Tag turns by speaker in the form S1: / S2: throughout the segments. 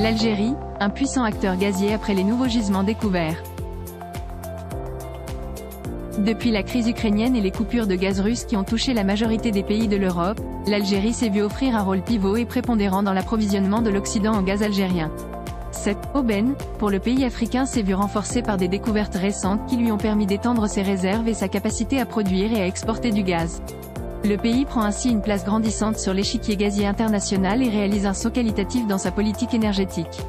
S1: L'Algérie, un puissant acteur gazier après les nouveaux gisements découverts. Depuis la crise ukrainienne et les coupures de gaz russe qui ont touché la majorité des pays de l'Europe, l'Algérie s'est vue offrir un rôle pivot et prépondérant dans l'approvisionnement de l'Occident en gaz algérien. Cette aubaine, pour le pays africain, s'est vue renforcée par des découvertes récentes qui lui ont permis d'étendre ses réserves et sa capacité à produire et à exporter du gaz. Le pays prend ainsi une place grandissante sur l'échiquier gazier international et réalise un saut qualitatif dans sa politique énergétique.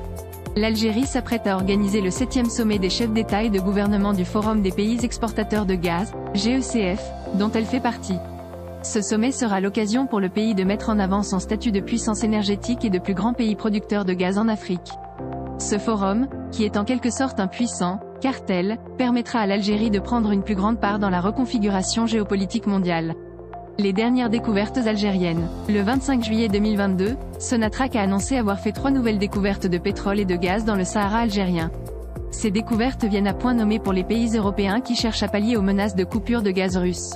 S1: L'Algérie s'apprête à organiser le 7e sommet des chefs d'État et de gouvernement du Forum des pays exportateurs de gaz, GECF, dont elle fait partie. Ce sommet sera l'occasion pour le pays de mettre en avant son statut de puissance énergétique et de plus grand pays producteur de gaz en Afrique. Ce forum, qui est en quelque sorte un puissant cartel, permettra à l'Algérie de prendre une plus grande part dans la reconfiguration géopolitique mondiale. Les dernières découvertes algériennes. Le 25 juillet 2022, Sonatrach a annoncé avoir fait 3 nouvelles découvertes de pétrole et de gaz dans le Sahara algérien. Ces découvertes viennent à point nommé pour les pays européens qui cherchent à pallier aux menaces de coupure de gaz russe.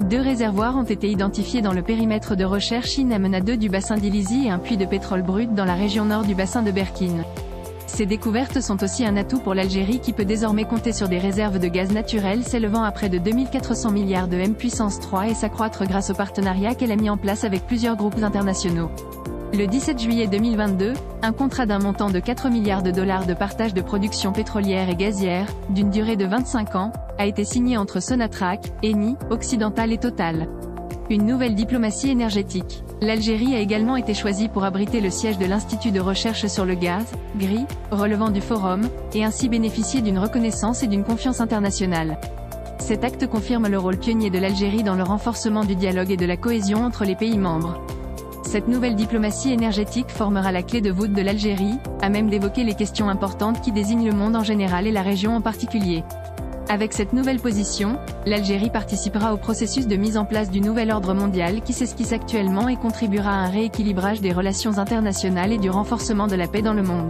S1: 2 réservoirs ont été identifiés dans le périmètre de recherche In Amenas 2 du bassin d'Ilizi et un puits de pétrole brut dans la région nord du bassin de Berkine. Ces découvertes sont aussi un atout pour l'Algérie qui peut désormais compter sur des réserves de gaz naturel s'élevant à près de 2400 milliards de M puissance 3 et s'accroître grâce au partenariat qu'elle a mis en place avec plusieurs groupes internationaux. Le 17 juillet 2022, un contrat d'un montant de 4 milliards de dollars de partage de production pétrolière et gazière, d'une durée de 25 ans, a été signé entre Sonatrach, Eni, Occidental et Total. Une nouvelle diplomatie énergétique. L'Algérie a également été choisie pour abriter le siège de l'Institut de recherche sur le gaz, GRI, relevant du Forum, et ainsi bénéficier d'une reconnaissance et d'une confiance internationale. Cet acte confirme le rôle pionnier de l'Algérie dans le renforcement du dialogue et de la cohésion entre les pays membres. Cette nouvelle diplomatie énergétique formera la clé de voûte de l'Algérie, à même d'évoquer les questions importantes qui désignent le monde en général et la région en particulier. Avec cette nouvelle position, l'Algérie participera au processus de mise en place du nouvel ordre mondial qui s'esquisse actuellement et contribuera à un rééquilibrage des relations internationales et du renforcement de la paix dans le monde.